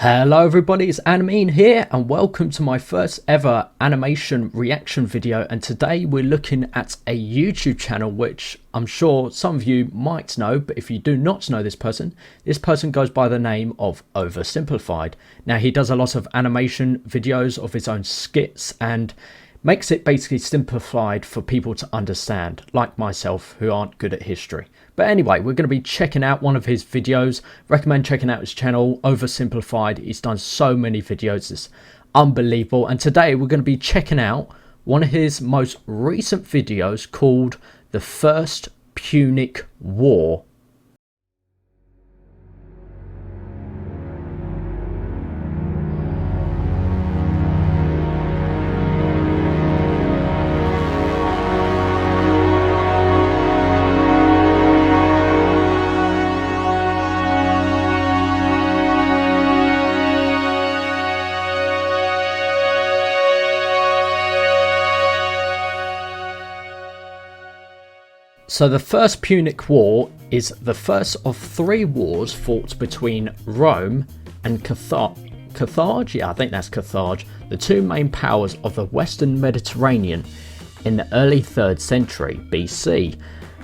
Hello everybody, it's Animean here and welcome to my first ever animation reaction video, and today we're looking at a YouTube channel which I'm sure some of you might know, but if you do not know this person goes by the name of Oversimplified. Now he does a lot of animation videos of his own skits and makes it basically simplified for people to understand, like myself who aren't good at history. But anyway, we're going to be checking out one of his videos. Recommend checking out his channel, Oversimplified. He's done so many videos, it's unbelievable. And today we're going to be checking out one of his most recent videos called The First Punic War. So the First Punic War is the first of three wars fought between Rome and Carthage, yeah, I think that's Carthage, the two main powers of the Western Mediterranean in the early 3rd century BC.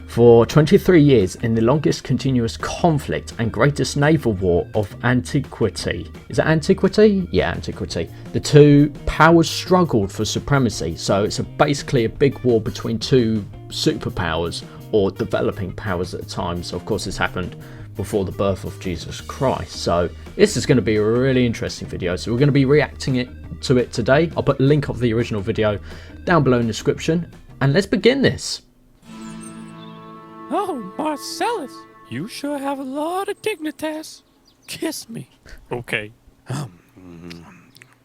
For 23 years in the longest continuous conflict and greatest naval war of antiquity. Is it antiquity? Yeah, antiquity. The two powers struggled for supremacy, so it's basically a big war between two superpowers or developing powers at the time. So of course this happened before the birth of Jesus Christ. So this is going to be a really interesting video. So we're going to be reacting to it today. I'll put a link of the original video down below in the description. And let's begin this. Oh, Marcellus, you sure have a lot of dignitas. Kiss me. Okay.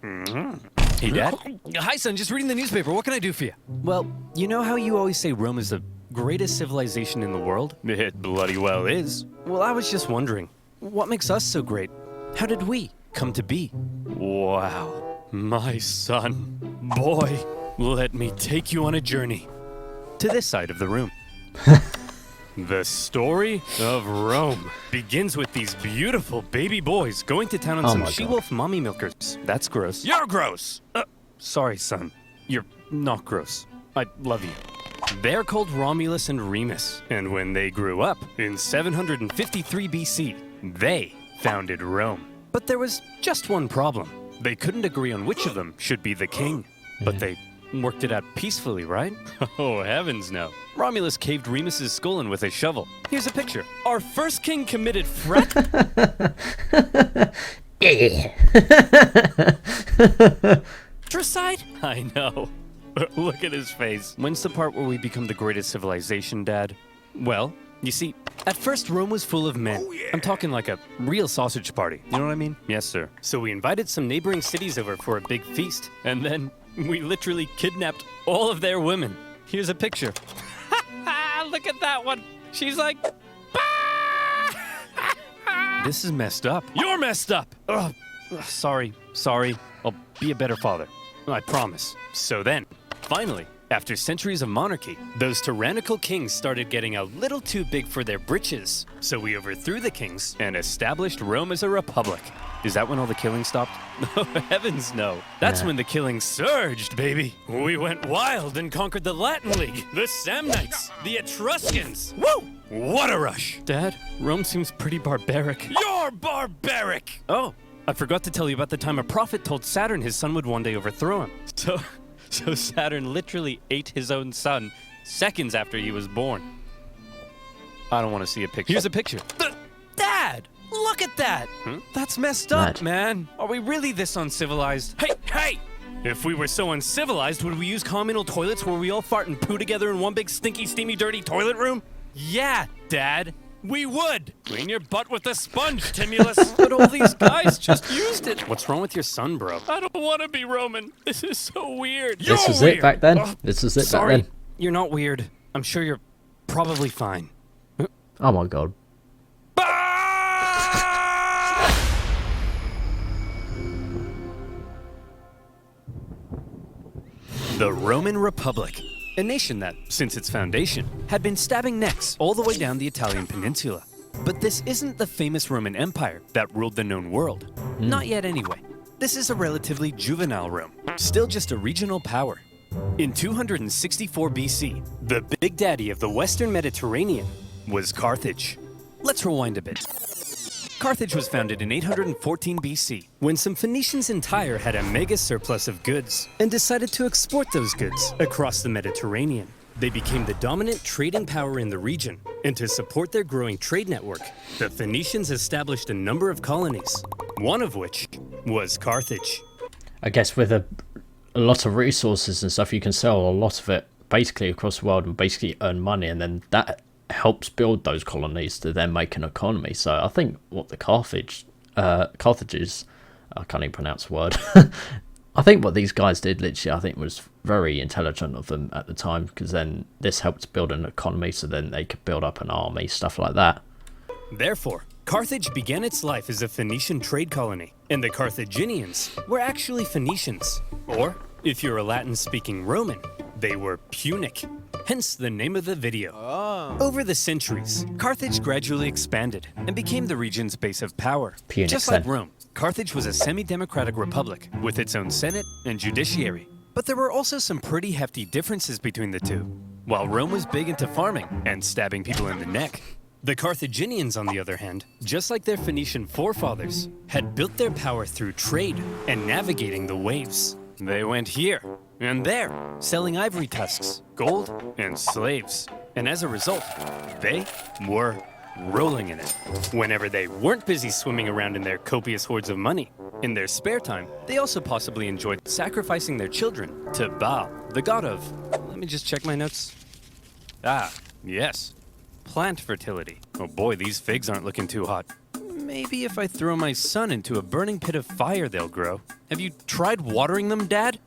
Hey, Dad. Hi, son. Just reading the newspaper. What can I do for you? Well, you know how you always say Rome is the greatest civilization in the world? It bloody well is. Well, I was just wondering, what makes us so great? How did we come to be? Wow. My son. Boy, let me take you on a journey. To this side of the room. The story of Rome begins with these beautiful baby boys going to town on some she-wolf mommy milkers. That's gross. You're gross! Sorry, son. You're not gross. I love you. They're called Romulus and Remus. And when they grew up, in 753 BC, they founded Rome. But there was just one problem. They couldn't agree on which of them should be the king. But they worked it out peacefully, right? Oh, heavens no. Romulus caved Remus's skull in with a shovel. Here's a picture. Our first king committed fratricide? I know. Look at his face. When's the part where we become the greatest civilization, Dad? Well, you see, at first Rome was full of men. Oh, yeah. I'm talking like a real sausage party. You know what I mean? Yes, sir. So we invited some neighboring cities over for a big feast. And then we literally kidnapped all of their women. Here's a picture. Look at that one. She's like, This is messed up. you're messed up. Ugh. Sorry. I'll be a better father. I promise. So then, finally, after centuries of monarchy, those tyrannical kings started getting a little too big for their britches. So we overthrew the kings and established Rome as a republic. Is that when all the killing stopped? Oh, heavens no. That's when the killing surged, baby. We went wild and conquered the Latin League, the Samnites, the Etruscans. Woo! What a rush. Dad, Rome seems pretty barbaric. You're barbaric. Oh, I forgot to tell you about the time a prophet told Saturn his son would one day overthrow him. So Saturn literally ate his own son seconds after he was born. I don't want to see a picture. Here's a picture. Dad, look at that. That's messed up, man. Are we really this uncivilized? Hey! If we were so uncivilized, would we use communal toilets where we all fart and poo together in one big stinky, steamy, dirty toilet room? Yeah, Dad. We would! Clean your butt with a sponge, Timulus! But all these guys just used it. What's wrong with your son, bro? I don't want to be Roman. This is so weird. This was it back then. This was it Sorry, back then. You're not weird. I'm sure you're probably fine. Oh my god. The Roman Republic. A nation that, since its foundation, had been stabbing necks all the way down the Italian peninsula. But this isn't the famous Roman Empire that ruled the known world. Not yet anyway. This is a relatively juvenile Rome, still just a regional power. In 264 BC, the big daddy of the Western Mediterranean was Carthage. Let's rewind a bit. Carthage was founded in 814 BC when some Phoenicians in Tyre had a mega surplus of goods and decided to export those goods across the Mediterranean. They became the dominant trading power in the region, and to support their growing trade network, the Phoenicians established a number of colonies, one of which was Carthage. I guess with a lot of resources and stuff, you can sell a lot of it basically across the world and basically earn money, and then that helps build those colonies to then make an economy. So I think what the Carthages, I can't even pronounce the word. I think what these guys did literally, I think, was very intelligent of them at the time, because then this helped build an economy, so then they could build up an army, stuff like that. Therefore, Carthage began its life as a Phoenician trade colony, and the Carthaginians were actually Phoenicians. Or, if you're a Latin-speaking Roman, they were Punic, hence the name of the video. Over the centuries, Carthage gradually expanded and became the region's base of power. Punic, just like Rome, Carthage was a semi-democratic republic with its own senate and judiciary. But there were also some pretty hefty differences between the two. While Rome was big into farming and stabbing people in the neck, the Carthaginians, on the other hand, just like their Phoenician forefathers, had built their power through trade and navigating the waves. They went here and there, selling ivory tusks, gold, and slaves. And as a result, they were rolling in it. Whenever they weren't busy swimming around in their copious hoards of money, in their spare time, they also possibly enjoyed sacrificing their children to Baal, the god of... Let me just check my notes. Ah, yes. Plant fertility. Oh boy, these figs aren't looking too hot. Maybe if I throw my son into a burning pit of fire, they'll grow. Have you tried watering them, Dad?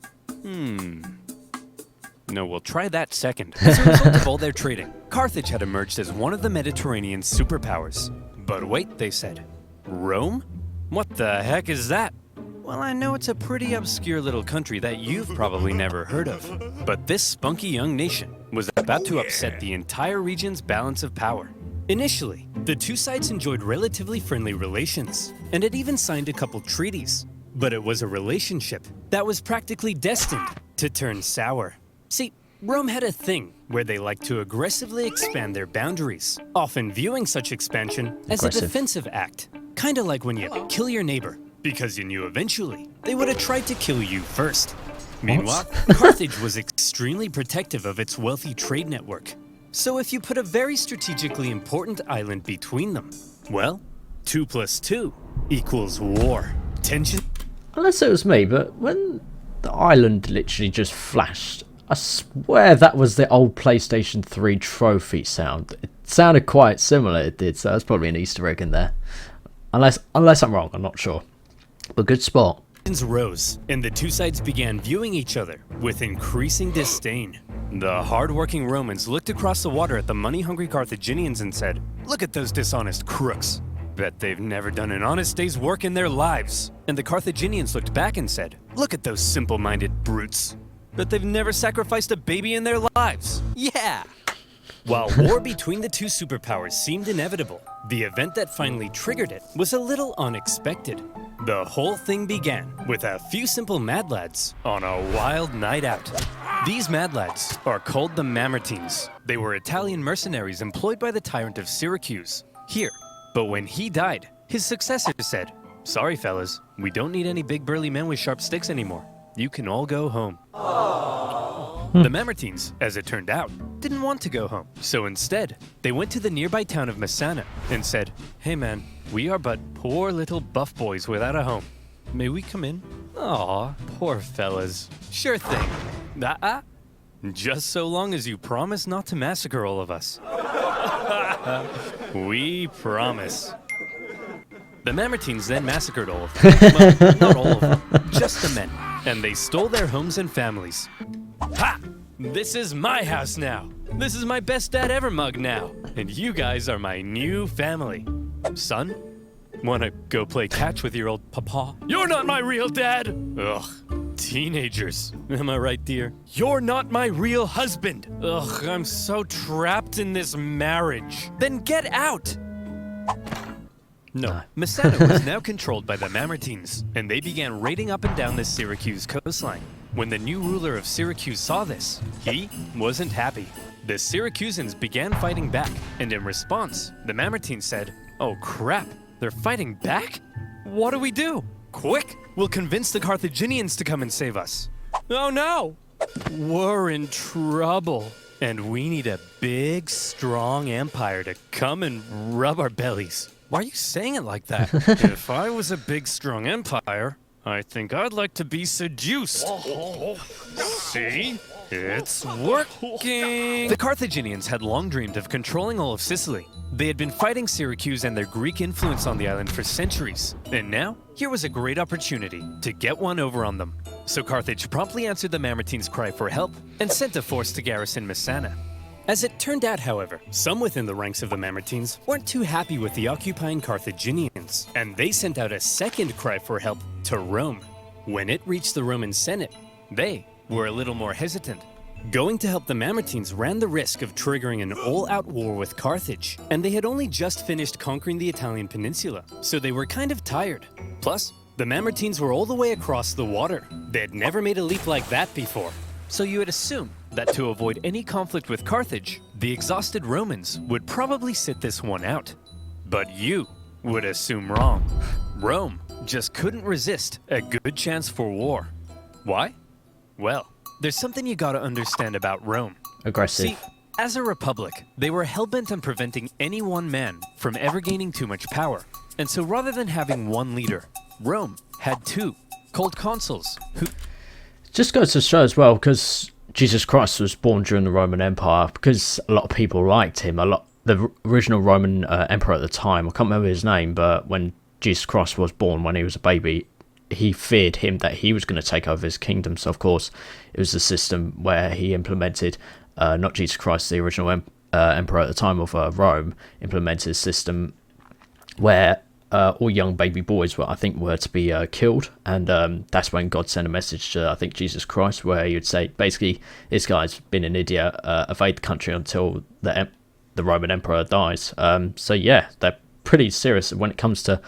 No, we'll try that second. As a result of all their trading, Carthage had emerged as one of the Mediterranean's superpowers. But wait, they said. Rome? What the heck is that? Well, I know it's a pretty obscure little country that you've probably never heard of. But this spunky young nation was about to upset the entire region's balance of power. Initially, the two sides enjoyed relatively friendly relations, and had even signed a couple treaties. But it was a relationship that was practically destined to turn sour. See, Rome had a thing where they liked to aggressively expand their boundaries, often viewing such expansion as a defensive act. Kinda like when you kill your neighbor, because you knew eventually they would have tried to kill you first. Meanwhile, Carthage was extremely protective of its wealthy trade network. So if you put a very strategically important island between them, well, 2 + 2 = war. Tension? Unless it was me, but when the island literally just flashed, I swear that was the old PlayStation 3 trophy sound. It sounded quite similar, it did, so that's probably an Easter egg in there. Unless I'm wrong, I'm not sure. But good spot. Tensions rose, and the two sides began viewing each other with increasing disdain. The hard-working Romans looked across the water at the money-hungry Carthaginians and said, "Look at those dishonest crooks. Bet they've never done an honest day's work in their lives." And the Carthaginians looked back and said, "Look at those simple-minded brutes. Bet they've never sacrificed a baby in their lives." Yeah! While war between the two superpowers seemed inevitable, the event that finally triggered it was a little unexpected. The whole thing began with a few simple mad lads on a wild night out. These mad lads are called the Mamertines. They were Italian mercenaries employed by the tyrant of Syracuse. Here. But when he died, his successor said, "Sorry fellas, we don't need any big burly men with sharp sticks anymore. You can all go home." The Mamertines, as it turned out, didn't want to go home. So instead, they went to the nearby town of Messana and said, "Hey man, we are but poor little buff boys without a home. May we come in?" Aw, poor fellas. Sure thing. Just so long as you promise not to massacre all of us. We promise. The Mamertines then massacred all of them. Well, not all of them, just the men. And they stole their homes and families. Ha! This is my house now. This is my best dad ever mug now. And you guys are my new family. Son, wanna go play catch with your old papa? You're not my real dad! Ugh. Teenagers. Am I right, dear? You're not my real husband. Ugh, I'm so trapped in this marriage. Then get out! No. Messana was now controlled by the Mamertines, and they began raiding up and down the Syracuse coastline. When the new ruler of Syracuse saw this, he wasn't happy. The Syracusans began fighting back, and in response, the Mamertines said, "Oh crap, they're fighting back? What do we do? Quick, we'll convince the Carthaginians to come and save us." "Oh no! We're in trouble, and we need a big, strong empire to come and rub our bellies." Why are you saying it like that? If I was a big, strong empire, I think I'd like to be seduced. See? It's working! The Carthaginians had long dreamed of controlling all of Sicily. They had been fighting Syracuse and their Greek influence on the island for centuries. And now, here was a great opportunity to get one over on them. So Carthage promptly answered the Mamertines' cry for help and sent a force to garrison Messana. As it turned out, however, some within the ranks of the Mamertines weren't too happy with the occupying Carthaginians, and they sent out a second cry for help to Rome. When it reached the Roman Senate, they were a little more hesitant. Going to help the Mamertines ran the risk of triggering an all-out war with Carthage, and they had only just finished conquering the Italian peninsula, so they were kind of tired. Plus, the Mamertines were all the way across the water. They had never made a leap like that before. So you would assume that to avoid any conflict with Carthage, the exhausted Romans would probably sit this one out. But you would assume wrong. Rome just couldn't resist a good chance for war. Why? Well, there's something you gotta understand about Rome. Aggressive. See, as a republic, they were hell-bent on preventing any one man from ever gaining too much power. And so rather than having one leader, Rome had two, called consuls, who... Just goes to show as well, because Jesus Christ was born during the Roman Empire, because a lot of people liked him. The original Roman emperor at the time, I can't remember his name, but when Jesus Christ was born, when he was a baby, he feared him that he was going to take over his kingdom. So of course, it was a system where he implemented, not Jesus Christ, the original emperor at the time of Rome, implemented a system where all young baby boys were to be killed, and that's when God sent a message to, I think, Jesus Christ, where he would say, basically, this guy's been an idiot, evade the country until the Roman emperor dies. So yeah, they're pretty serious when it comes to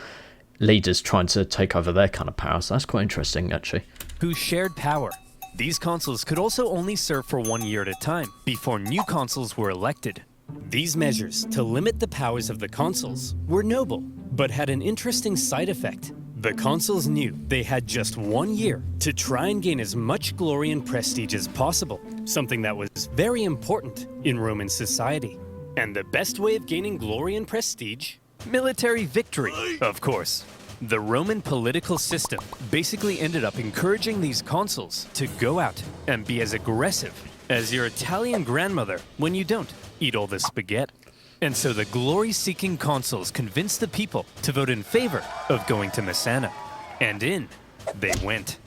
leaders trying to take over their kind of power. So that's quite interesting, actually. Who shared power. These consuls could also only serve for 1 year at a time before new consuls were elected. These measures to limit the powers of the consuls were noble, but had an interesting side effect. The consuls knew they had just 1 year to try and gain as much glory and prestige as possible, something that was very important in Roman society. And the best way of gaining glory and prestige? Military victory, of course. The Roman political system basically ended up encouraging these consuls to go out and be as aggressive as your Italian grandmother when you don't eat all the spaghetti. And so the glory-seeking consuls convinced the people to vote in favor of going to Messana. And in they went.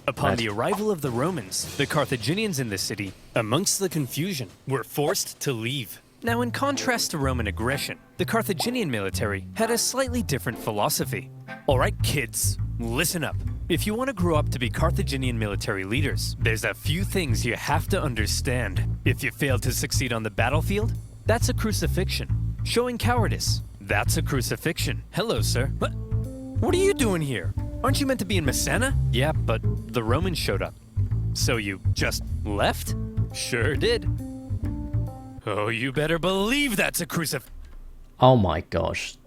Upon the arrival of the Romans, the Carthaginians in the city, amongst the confusion, were forced to leave. Now, in contrast to Roman aggression, the Carthaginian military had a slightly different philosophy. All right, kids, listen up. If you want to grow up to be Carthaginian military leaders, there's a few things you have to understand. If you fail to succeed on the battlefield, that's a crucifixion. Showing cowardice, that's a crucifixion. Hello, sir. What are you doing here? Aren't you meant to be in Messana? Yeah, but the Romans showed up. So you just left? Sure did. Oh, you better believe that's a crucifix. Oh my gosh.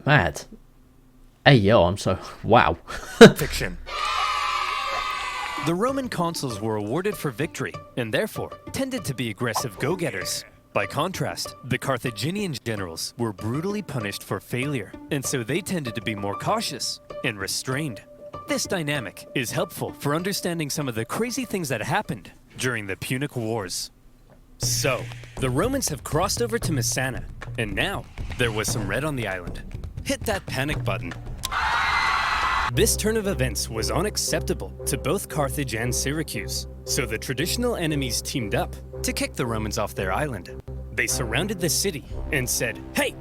Mad. Hey, yo, I'm so... Wow. Fiction. The Roman consuls were awarded for victory, and therefore tended to be aggressive go-getters. By contrast, the Carthaginian generals were brutally punished for failure, and so they tended to be more cautious and restrained. This dynamic is helpful for understanding some of the crazy things that happened during the Punic Wars. So, the Romans have crossed over to Messana, and now there was some red on the island. Hit that panic button. This turn of events was unacceptable to both Carthage and Syracuse, so the traditional enemies teamed up to kick the Romans off their island. They surrounded the city and said, "Hey,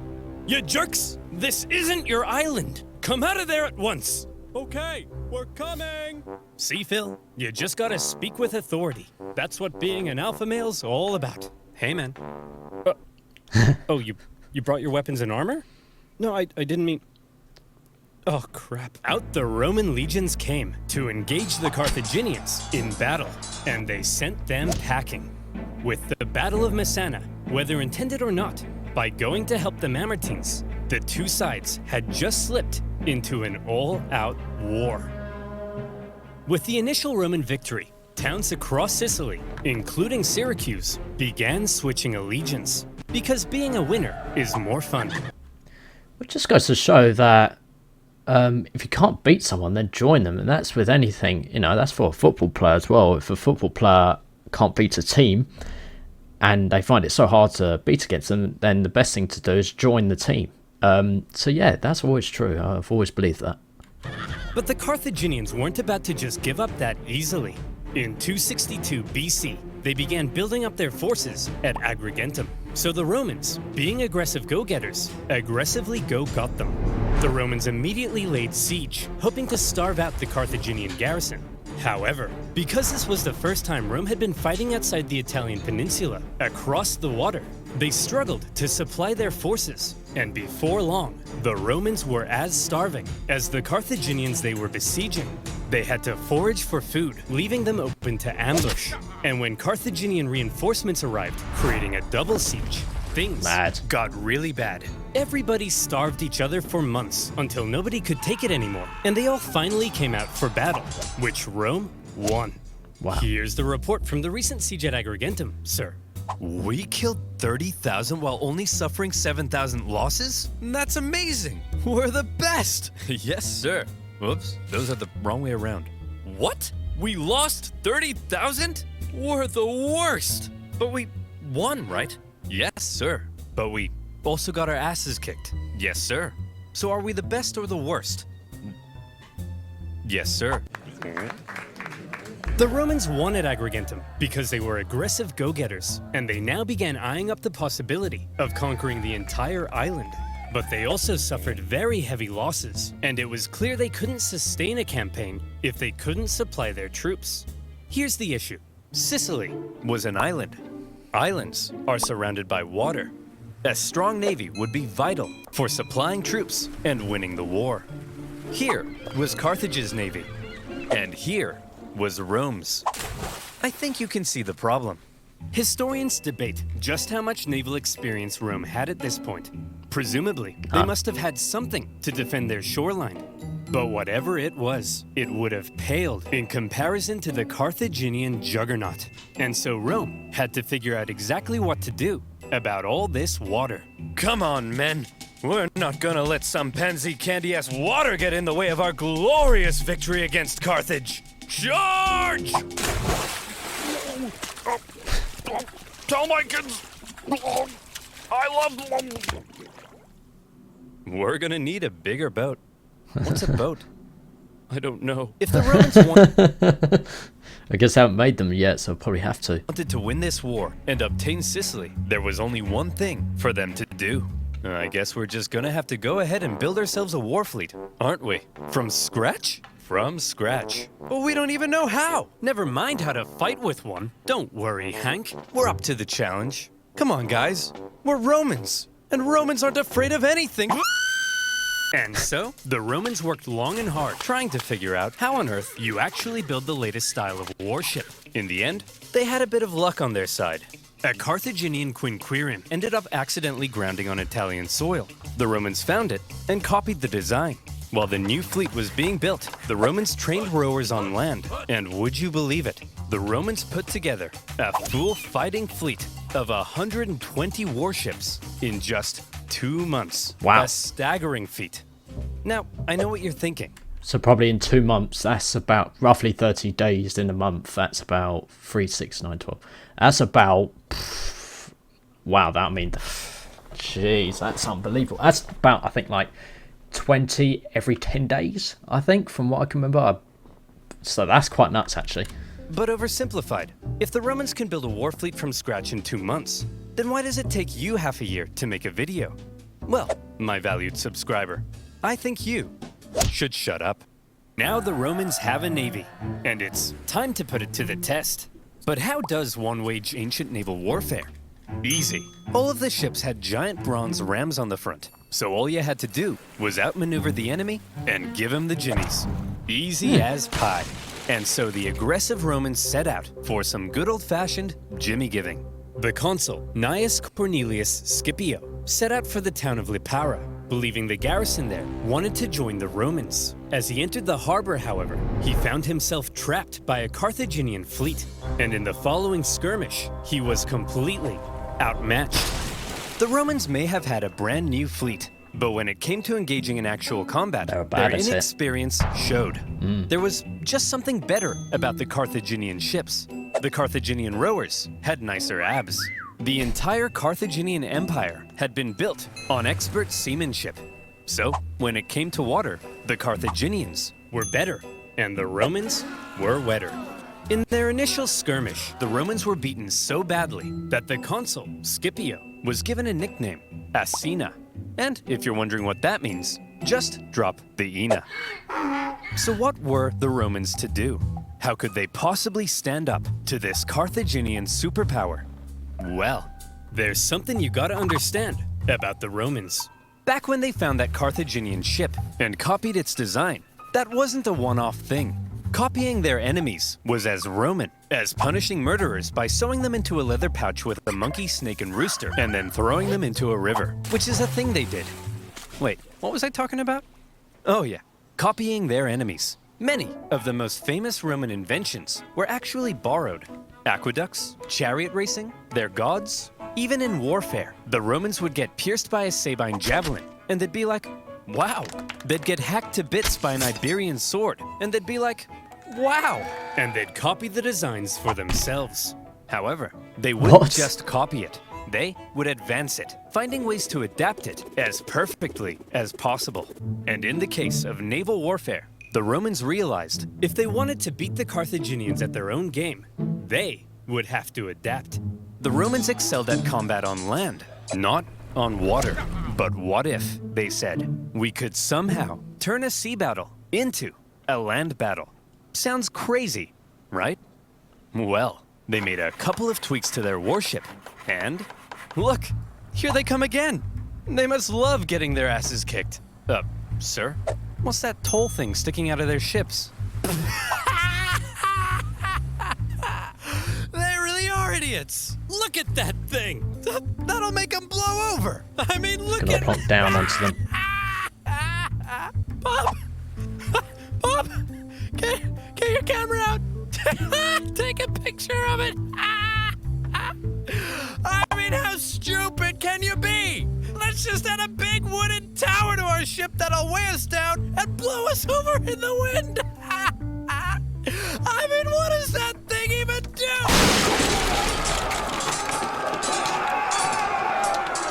you jerks! This isn't your island! Come out of there at once!" "Okay, we're coming!" See, Phil, you just gotta speak with authority. That's what being an alpha male's all about. Hey, man. Oh, you brought your weapons and armor? No, I didn't mean... Oh, crap. Out the Roman legions came to engage the Carthaginians in battle, and they sent them packing. With the Battle of Messana, whether intended or not, by going to help the Mamertines, the two sides had just slipped into an all-out war. With the initial Roman victory, towns across Sicily, including Syracuse, began switching allegiance, because being a winner is more fun. Which just goes to show that if you can't beat someone, then join them. And that's with anything, you know, that's for a football player as well. If a football player can't beat a team and they find it so hard to beat against them, then the best thing to do is join the team. So yeah, that's always true. I've always believed that. But the Carthaginians weren't about to just give up that easily. In 262 BC, they began building up their forces at Agrigentum. So the Romans, being aggressive go-getters, aggressively go-got them. The Romans immediately laid siege, hoping to starve out the Carthaginian garrison. However, because this was the first time Rome had been fighting outside the Italian peninsula, across the water, they struggled to supply their forces, and before long, the Romans were as starving as the Carthaginians they were besieging. They had to forage for food, leaving them open to ambush. And when Carthaginian reinforcements arrived, creating a double siege, things got really bad. Everybody starved each other for months until nobody could take it anymore, and they all finally came out for battle, which Rome won. Wow. Here's the report from the recent siege at Agrigentum, sir. We killed 30,000 while only suffering 7,000 losses? That's amazing! We're the best! Yes, sir. Whoops, those are the wrong way around. What? We lost 30,000? We're the worst! But we won, right? Yes, sir. But we also got our asses kicked. Yes, sir. So are we the best or the worst? Yes, sir. The Romans won at Agrigentum because they were aggressive go-getters, and they now began eyeing up the possibility of conquering the entire island. But they also suffered very heavy losses, and it was clear they couldn't sustain a campaign if they couldn't supply their troops. Here's the issue. Sicily was an island. Islands are surrounded by water. A strong navy would be vital for supplying troops and winning the war. Here was Carthage's navy, and here was Rome's. I think you can see the problem. Historians debate just how much naval experience Rome had at this point. Presumably, they must have had something to defend their shoreline. But whatever it was, it would have paled in comparison to the Carthaginian juggernaut. And so Rome had to figure out exactly what to do about all this water. Come on, men. We're not gonna let some pansy candy-ass water get in the way of our glorious victory against Carthage. Charge! Tell my kids I love them. We're gonna need a bigger boat. What's a boat? I don't know. If the Romans I guess I haven't made them yet, so I'll probably have to. wanted to win this war and obtain Sicily, there was only one thing for them to do. I guess we're just gonna have to go ahead and build ourselves a war fleet, aren't we? From scratch? From scratch. But we don't even know how. Never mind how to fight with one. Don't worry, Hank. We're up to the challenge. Come on, guys. We're Romans, and Romans aren't afraid of anything. And so, the Romans worked long and hard trying to figure out how on earth you actually build the latest style of warship. In the end, they had a bit of luck on their side. A Carthaginian quinquereme ended up accidentally grounding on Italian soil. The Romans found it and copied the design. While the new fleet was being built, the Romans trained rowers on land. And would you believe it? The Romans put together a full fighting fleet of 120 warships in just 2 months. Wow. A staggering feat. Now, I know what you're thinking. So probably in 2 months, that's about roughly 30 days in a month. That's about 3, 6, 9, 12. That's about, wow, that, I mean, jeez, that's unbelievable. That's about, I think, like 20 every 10 days, I think, from what I can remember. So that's quite nuts, actually. But oversimplified. If the Romans can build a war fleet from scratch in 2 months, then why does it take you half a year to make a video? Well, my valued subscriber, I think you should shut up. Now the Romans have a navy, and it's time to put it to the test. But how does one wage ancient naval warfare? Easy. All of the ships had giant bronze rams on the front. So all you had to do was outmaneuver the enemy and give him the jimmies. Easy as pie. And so the aggressive Romans set out for some good old-fashioned jimmy giving. The consul, Gnaeus Cornelius Scipio, set out for the town of Lipara, believing the garrison there wanted to join the Romans. As he entered the harbor, however, he found himself trapped by a Carthaginian fleet, and in the following skirmish, he was completely outmatched. The Romans may have had a brand new fleet, but when it came to engaging in actual combat, their inexperience showed. There was just something better about the Carthaginian ships. The Carthaginian rowers had nicer abs. The entire Carthaginian Empire had been built on expert seamanship. So, when it came to water, the Carthaginians were better, and the Romans were wetter. In their initial skirmish, the Romans were beaten so badly that the consul, Scipio, was given a nickname, Asina. And if you're wondering what that means, just drop the Ina. So what were the Romans to do? How could they possibly stand up to this Carthaginian superpower? Well, there's something you gotta understand about the Romans. Back when they found that Carthaginian ship and copied its design, that wasn't a one-off thing. Copying their enemies was as Roman as punishing murderers by sewing them into a leather pouch with a monkey, snake, and rooster, and then throwing them into a river, which is a thing they did. Wait, what was I talking about? Oh yeah, copying their enemies. Many of the most famous Roman inventions were actually borrowed. Aqueducts, chariot racing, their gods. Even in warfare, the Romans would get pierced by a Sabine javelin, and they'd be like, wow. They'd get hacked to bits by an Iberian sword, and they'd be like, wow. And they'd copy the designs for themselves. However, they wouldn't just copy it. They would advance it, finding ways to adapt it as perfectly as possible. And in the case of naval warfare, the Romans realized if they wanted to beat the Carthaginians at their own game, they would have to adapt. The Romans excelled at combat on land, not on water. But what if, they said, we could somehow turn a sea battle into a land battle? Sounds crazy, right? Well, they made a couple of tweaks to their warship, and look, here they come again. They must love getting their asses kicked. Sir? What's that toll thing sticking out of their ships? They really are idiots. Look at that thing. That'll make them blow over. I mean, look at it. Plonk down onto them. Bob! Bob! Get your camera out. Take a picture of it. I mean, how stupid can you be? Let's just add a big wooden tower to our ship that'll weigh us down and blow us over in the wind. I mean, what does that thing even do?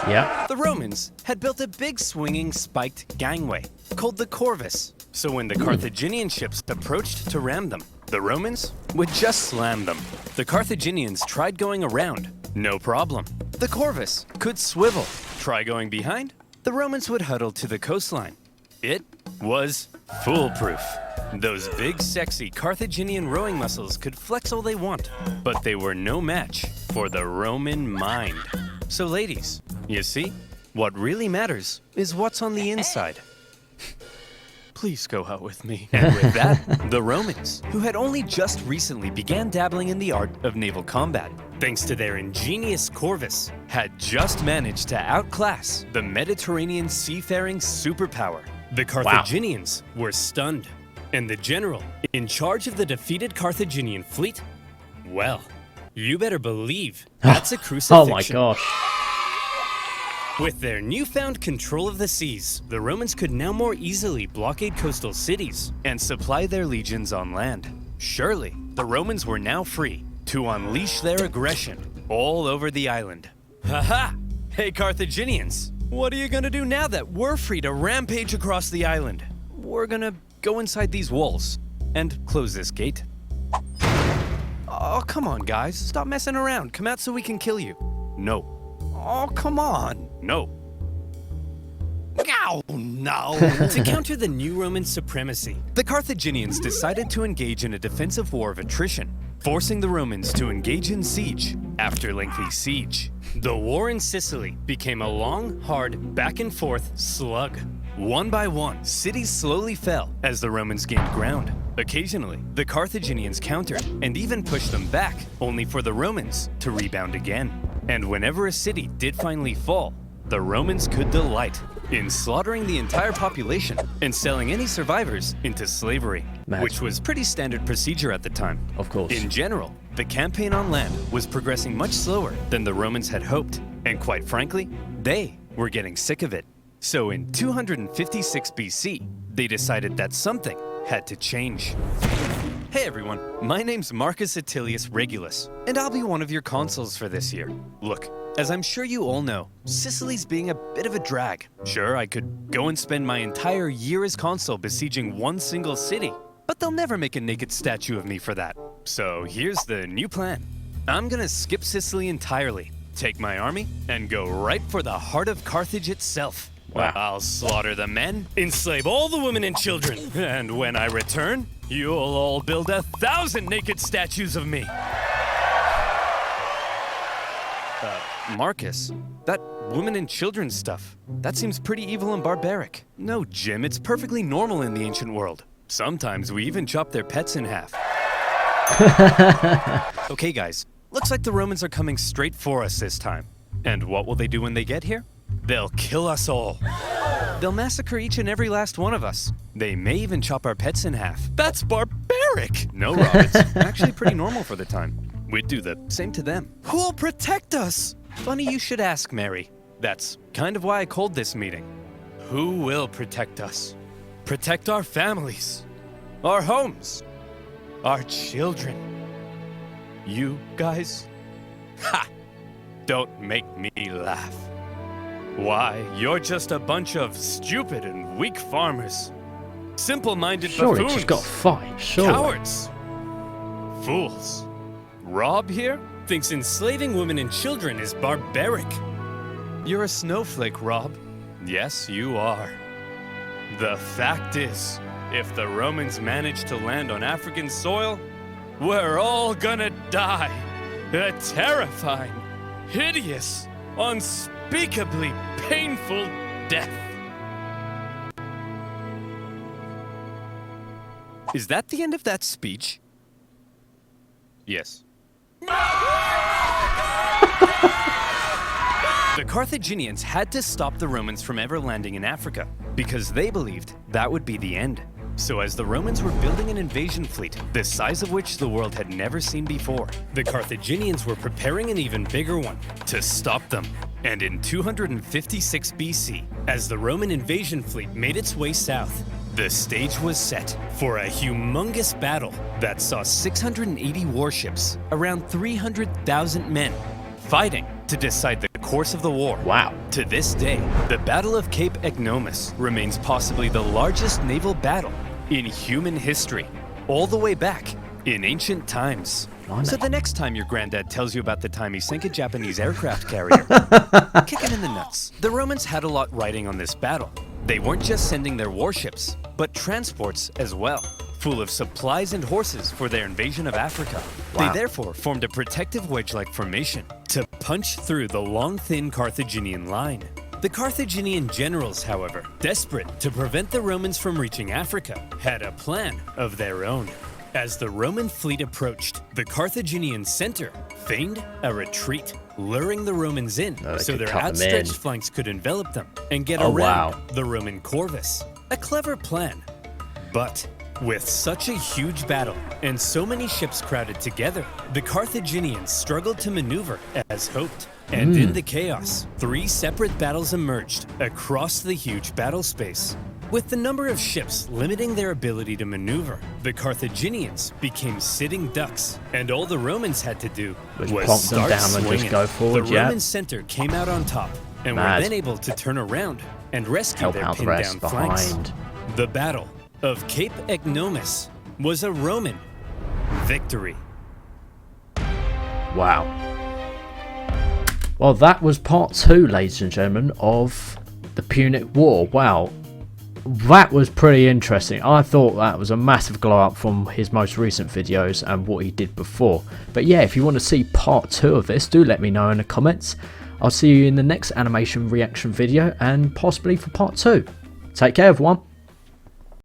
Yeah. The Romans had built a big swinging spiked gangway called the corvus. So when the Carthaginian ships approached to ram them, the Romans would just slam them. The Carthaginians tried going around, no problem. The corvus could swivel. Try going behind, the Romans would huddle to the coastline. It was foolproof. Those big, sexy Carthaginian rowing muscles could flex all they want, but they were no match for the Roman mind. So ladies, you see, what really matters is what's on the inside. Please go out with me. And with that, the Romans, who had only just recently began dabbling in the art of naval combat, thanks to their ingenious corvus, had just managed to outclass the Mediterranean seafaring superpower. The Carthaginians were stunned, and the general in charge of the defeated Carthaginian fleet, well, you better believe that's a crucifixion. Oh my gosh. With their newfound control of the seas, the Romans could now more easily blockade coastal cities and supply their legions on land. Surely, the Romans were now free to unleash their aggression all over the island. Haha! Hey Carthaginians, what are you gonna do now that we're free to rampage across the island? We're gonna go inside these walls and close this gate. Oh, come on guys, stop messing around. Come out so we can kill you. No. Oh, come on. No. Ow! Oh, no. To counter the new Roman supremacy, the Carthaginians decided to engage in a defensive war of attrition, forcing the Romans to engage in siege. After lengthy siege, the war in Sicily became a long, hard, back-and-forth slug. One by one, cities slowly fell as the Romans gained ground. Occasionally, the Carthaginians countered and even pushed them back, only for the Romans to rebound again. And whenever a city did finally fall, the Romans could delight in slaughtering the entire population and selling any survivors into slavery, Mad. which was pretty standard procedure at the time. Of course. In general, the campaign on land was progressing much slower than the Romans had hoped, and quite frankly, they were getting sick of it. So in 256 BC, they decided that something had to change. Hey everyone, my name's Marcus Attilius Regulus, and I'll be one of your consuls for this year. Look, as I'm sure you all know, Sicily's being a bit of a drag. Sure, I could go and spend my entire year as consul besieging one single city, but they'll never make a naked statue of me for that. So here's the new plan. I'm gonna skip Sicily entirely, take my army, and go right for the heart of Carthage itself. Wow. I'll slaughter the men, enslave all the women and children, and when I return, you'll all build 1,000 naked statues of me. Marcus, that women and children stuff, that seems pretty evil and barbaric. No, Jim, it's perfectly normal in the ancient world. Sometimes we even chop their pets in half. Okay, guys, looks like the Romans are coming straight for us this time. And what will they do when they get here? They'll kill us all. They'll massacre each and every last one of us. They may even chop our pets in half. That's barbaric! No, Rob, it's actually pretty normal for the time. We'd do the same to them. Who'll protect us? Funny you should ask, Mary. That's kind of why I called this meeting. Who will protect us? Protect our families, our homes, our children. You guys? Ha! Don't make me laugh. Why, you're just a bunch of stupid and weak farmers. Simple-minded Surely buffoons. just got fight. Surely. Cowards. Fools. Rob here thinks enslaving women and children is barbaric. You're a snowflake, Rob. Yes, you are. The fact is, if the Romans manage to land on African soil, we're all gonna die. A terrifying, hideous, unspeakably painful death. Is that the end of that speech? Yes. The Carthaginians had to stop the Romans from ever landing in Africa because they believed that would be the end. So as the Romans were building an invasion fleet, the size of which the world had never seen before, the Carthaginians were preparing an even bigger one to stop them. And in 256 BC, as the Roman invasion fleet made its way south, the stage was set for a humongous battle that saw 680 warships, around 300,000 men, fighting to decide the course of the war. Wow. To this day, the Battle of Cape Ecnomus remains possibly the largest naval battle in human history, all the way back in ancient times. Blimey. So the next time your granddad tells you about the time he sank a Japanese aircraft carrier, kick him in the nuts. The Romans had a lot riding on this battle. They weren't just sending their warships, but transports as well, full of supplies and horses for their invasion of Africa. Wow. They therefore formed a protective wedge-like formation to punch through the long, thin Carthaginian line. The Carthaginian generals, however, desperate to prevent the Romans from reaching Africa, had a plan of their own. As the Roman fleet approached, the Carthaginian center feigned a retreat, luring the Romans in so their outstretched flanks could envelop them and get around the Roman corvus. A clever plan. But with such a huge battle and so many ships crowded together, the Carthaginians struggled to maneuver as hoped. And in the chaos, 3 separate battles emerged across the huge battle space. With the number of ships limiting their ability to maneuver, the Carthaginians became sitting ducks, and all the Romans had to do was plonk them start down swinging. and just go forward. The Roman center came out on top, and were then able to turn around and rescue Help their out the pinned rest down flanks. behind. The Battle of Cape Ecnomus was a Roman victory. Wow. Well, that was part 2, ladies and gentlemen, of the Punic War. Wow, that was pretty interesting. I thought that was a massive glow up from his most recent videos and what he did before. But yeah, if you want to see part 2 of this, do let me know in the comments. I'll see you in the next animation reaction video and possibly for part 2. Take care everyone.